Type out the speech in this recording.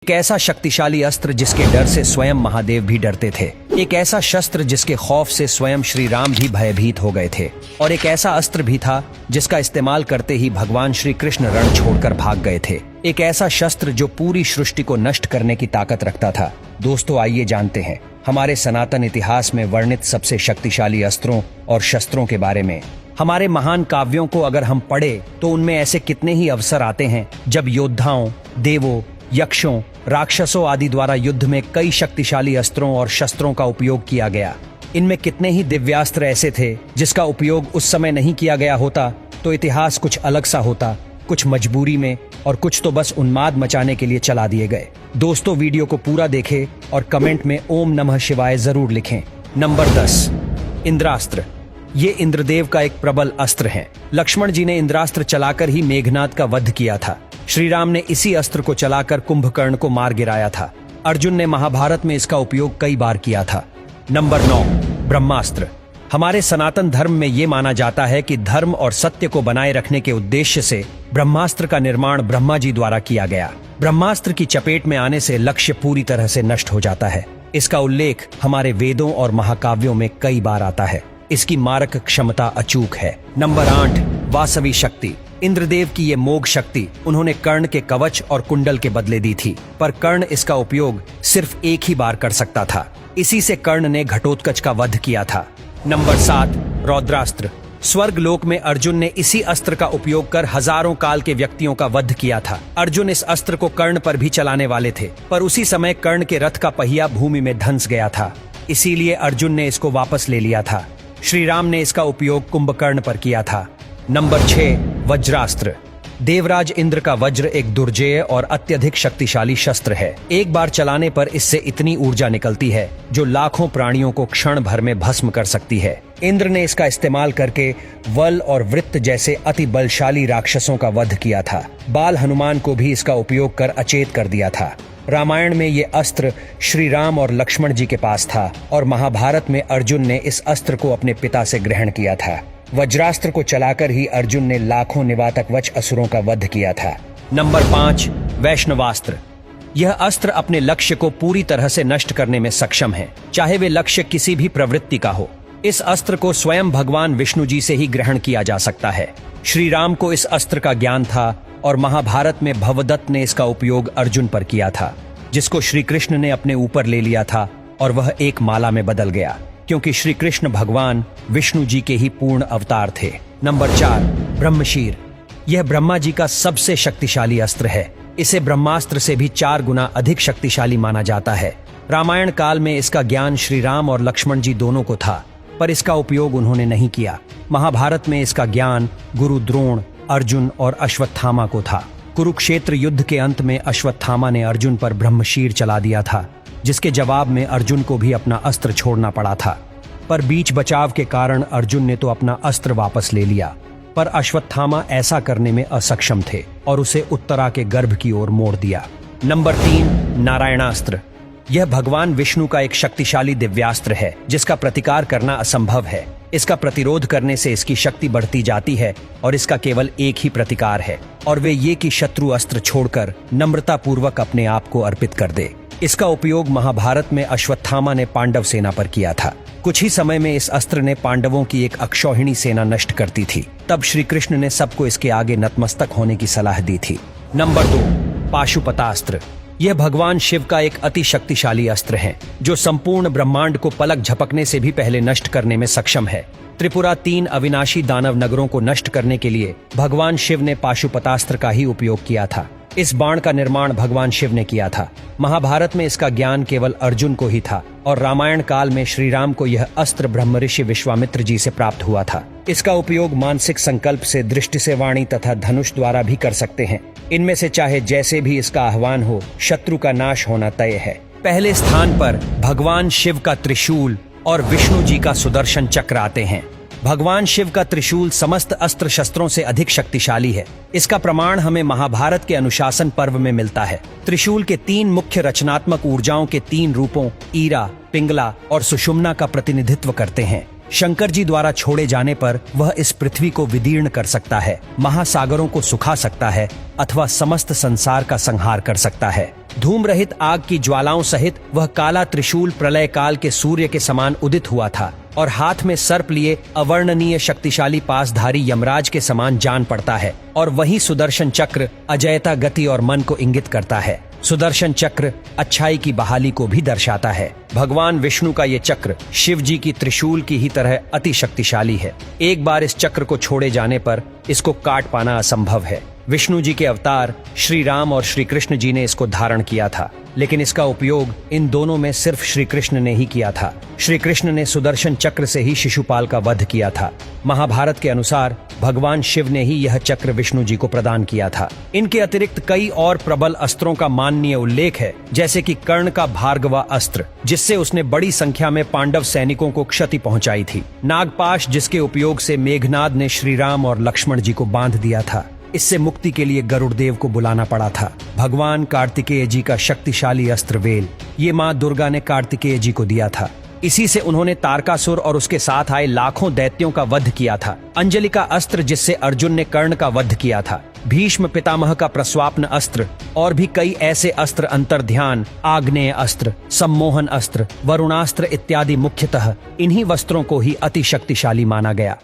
एक ऐसा शक्तिशाली अस्त्र जिसके डर से स्वयं महादेव भी डरते थे, एक ऐसा शस्त्र जिसके खौफ से स्वयं श्री राम भी भयभीत हो गए थे, और एक ऐसा अस्त्र भी था जिसका इस्तेमाल करते ही भगवान श्री कृष्ण रण छोड़कर भाग गए थे। एक ऐसा शस्त्र जो पूरी सृष्टि को नष्ट करने की ताकत रखता था। दोस्तों, आइए जानते हैं हमारे सनातन इतिहास में वर्णित सबसे शक्तिशाली अस्त्रों और शस्त्रों के बारे में। हमारे महान काव्यों को अगर हम पढ़े तो उनमें ऐसे कितने ही अवसर आते हैं जब योद्धाओं, देवों, यक्षों, राक्षसों आदि द्वारा युद्ध में कई शक्तिशाली अस्त्रों और शस्त्रों का उपयोग किया गया। इनमें कितने ही दिव्यास्त्र ऐसे थे जिसका उपयोग उस समय नहीं किया गया होता तो इतिहास कुछ अलग सा होता, कुछ मजबूरी में और कुछ तो बस उन्माद मचाने के लिए चला दिए गए। दोस्तों, वीडियो को पूरा देखें और कमेंट में ओम नमः शिवाय जरूर लिखें। नंबर 10, इंद्रास्त्र। ये इंद्रदेव का एक प्रबल अस्त्र है। लक्ष्मण जी ने इंद्रास्त्र चलाकर ही मेघनाद का वध किया था। श्री राम ने इसी अस्त्र को चलाकर कुंभकर्ण को मार गिराया था। अर्जुन ने महाभारत में इसका उपयोग कई बार किया था। नंबर 9, ब्रह्मास्त्र। हमारे सनातन धर्म में ये माना जाता है कि धर्म और सत्य को बनाए रखने के उद्देश्य से ब्रह्मास्त्र का निर्माण ब्रह्मा जी द्वारा किया गया। ब्रह्मास्त्र की चपेट में आने से लक्ष्य पूरी तरह से नष्ट हो जाता है। इसका उल्लेख हमारे वेदों और महाकाव्यों में कई बार आता है। इसकी मारक क्षमता अचूक है। नंबर 8, वासवी शक्ति। इंद्रदेव की ये मोघ शक्ति उन्होंने कर्ण के कवच और कुंडल के बदले दी थी, पर कर्ण इसका उपयोग सिर्फ एक ही बार कर सकता था। इसी से कर्ण ने घटोत्कच का वध किया था। नंबर 7, रौद्रास्त्र। स्वर्ग लोक में अर्जुन ने इसी अस्त्र का उपयोग कर हजारों काल के व्यक्तियों का वध किया था। अर्जुन इस अस्त्र को कर्ण पर भी चलाने वाले थे, पर उसी समय कर्ण के रथ का पहिया भूमि में धंस गया था। इसीलिए अर्जुन ने इसको वापस ले लिया था। श्री राम ने इसका उपयोग कुंभकर्ण पर किया था। नंबर 6, वज्रास्त्र। देवराज इंद्र का वज्र एक दुर्जेय और अत्यधिक शक्तिशाली शस्त्र है। एक बार चलाने पर इससे इतनी ऊर्जा निकलती है जो लाखों प्राणियों को क्षण भर में भस्म कर सकती है। इंद्र ने इसका इस्तेमाल करके वल और वृत्त जैसे अति बलशाली राक्षसों का वध किया था। बाल हनुमान को भी इसका उपयोग कर अचेत कर दिया था। रामायण में ये अस्त्र श्री राम और लक्ष्मण जी के पास था और महाभारत में अर्जुन ने इस अस्त्र को अपने पिता से ग्रहण किया था। वज्रास्त्र को चलाकर ही अर्जुन ने लाखों निवातक वच असुरों का वध किया था। नंबर 5, वैष्णवास्त्र। यह अस्त्र अपने लक्ष्य को पूरी तरह से नष्ट करने में सक्षम है, चाहे वे लक्ष्य किसी भी प्रवृत्ति का हो। इस अस्त्र को स्वयं भगवान विष्णु जी से ही ग्रहण किया जा सकता है। श्री राम को इस अस्त्र का ज्ञान था और महाभारत में भवदत्त ने इसका उपयोग अर्जुन पर किया था, जिसको श्री कृष्ण ने अपने ऊपर ले लिया था और वह एक माला में बदल गया, क्योंकि श्री कृष्ण भगवान विष्णु जी के ही पूर्ण अवतार थे। नंबर 4, ब्रह्मशीर। यह ब्रह्मा जी का सबसे शक्तिशाली अस्त्र है। इसे ब्रह्मास्त्र से भी 4 गुना अधिक शक्तिशाली माना जाता है। रामायण काल में इसका ज्ञान श्री राम और लक्ष्मण जी दोनों को था, पर इसका उपयोग उन्होंने नहीं किया। महाभारत में इसका ज्ञान गुरु द्रोण, अर्जुन और अश्वत्थामा को था। कुरुक्षेत्र युद्ध के अंत में अश्वत्थामा ने अर्जुन पर ब्रह्मशीर चला दिया था, जिसके जवाब में अर्जुन को भी अपना अस्त्र छोड़ना पड़ा था। पर बीच बचाव के कारण अर्जुन ने तो अपना अस्त्र वापस ले लिया, पर अश्वत्थामा ऐसा करने में असक्षम थे और उसे उत्तरा के गर्भ की ओर मोड़ दिया। नंबर 3, नारायणास्त्र। यह भगवान विष्णु का एक शक्तिशाली दिव्यास्त्र है जिसका प्रतिकार करना असंभव है। इसका प्रतिरोध करने से इसकी शक्ति बढ़ती जाती है और इसका केवल एक ही प्रतिकार है, और वे ये कि शत्रु अस्त्र छोड़कर नम्रता पूर्वक अपने आप को अर्पित कर दे। इसका उपयोग महाभारत में अश्वत्थामा ने पांडव सेना पर किया था। कुछ ही समय में इस अस्त्र ने पांडवों की एक अक्षौहिणी सेना नष्ट करती थी। तब श्री कृष्ण ने सबको इसके आगे नतमस्तक होने की सलाह दी थी। नंबर 2, पाशुपतास्त्र। यह भगवान शिव का एक अति शक्तिशाली अस्त्र है जो संपूर्ण ब्रह्मांड को पलक झपकने से भी पहले नष्ट करने में सक्षम है। त्रिपुरा 3 अविनाशी दानव नगरों को नष्ट करने के लिए भगवान शिव ने पाशुपतास्त्र का ही उपयोग किया था। इस बाण का निर्माण भगवान शिव ने किया था। महाभारत में इसका ज्ञान केवल अर्जुन को ही था और रामायण काल में श्री राम को यह अस्त्र ब्रह्मऋषि विश्वामित्र जी से प्राप्त हुआ था। इसका उपयोग मानसिक संकल्प से, दृष्टि से, वाणी तथा धनुष द्वारा भी कर सकते हैं। इनमें से चाहे जैसे भी इसका आह्वान हो, शत्रु का नाश होना तय है। पहले स्थान पर भगवान शिव का त्रिशूल और विष्णु जी का सुदर्शन चक्र आते हैं। भगवान शिव का त्रिशूल समस्त अस्त्र शस्त्रों से अधिक शक्तिशाली है। इसका प्रमाण हमें महाभारत के अनुशासन पर्व में मिलता है। त्रिशूल के 3 मुख्य रचनात्मक ऊर्जाओं के 3 रूपों ईरा, पिंगला और सुषुम्ना का प्रतिनिधित्व करते हैं। शंकर जी द्वारा छोड़े जाने पर वह इस पृथ्वी को विदीर्ण कर सकता है, महासागरों को सुखा सकता है अथवा समस्त संसार का संहार कर सकता है। धूम रहित आग की ज्वालाओं सहित वह काला त्रिशूल प्रलय काल के सूर्य के समान उदित हुआ था और हाथ में सर्प लिए अवर्णनीय शक्तिशाली पासधारी यमराज के समान जान पड़ता है। और वही सुदर्शन चक्र अजयता, गति और मन को इंगित करता है। सुदर्शन चक्र अच्छाई की बहाली को भी दर्शाता है। भगवान विष्णु का ये चक्र शिव जी की त्रिशूल की ही तरह अति शक्तिशाली है। एक बार इस चक्र को छोड़े जाने पर इसको काट पाना असंभव है। विष्णु जी के अवतार श्री राम और श्री कृष्ण जी ने इसको धारण किया था, लेकिन इसका उपयोग इन दोनों में सिर्फ श्री कृष्ण ने ही किया था। श्री कृष्ण ने सुदर्शन चक्र से ही शिशुपाल का वध किया था। महाभारत के अनुसार भगवान शिव ने ही यह चक्र विष्णु जी को प्रदान किया था। इनके अतिरिक्त कई और प्रबल अस्त्रों का माननीय उल्लेख है, जैसे कि कर्ण का भार्गवा अस्त्र, जिससे उसने बड़ी संख्या में पांडव सैनिकों को क्षति पहुंचाई थी। नागपाश, जिसके उपयोग से मेघनाद ने श्री राम और लक्ष्मण जी को बांध दिया था। इससे मुक्ति के लिए गरुड़ देव को बुलाना पड़ा था। भगवान कार्तिकेय जी का शक्तिशाली अस्त्र वेल, ये माँ दुर्गा ने कार्तिकेय जी को दिया था। इसी से उन्होंने तारकासुर और उसके साथ आए लाखों दैत्यों का वध किया था। अंजलि का अस्त्र, जिससे अर्जुन ने कर्ण का वध किया था। भीष्म पितामह का प्रस्वाप्न अस्त्र और भी कई ऐसे अस्त्र, अंतर्ध्यान, आग्नेय अस्त्र, सम्मोहन अस्त्र, वरुणास्त्र इत्यादि मुख्यतः इन्हीं वस्त्रों को ही अति शक्तिशाली माना गया।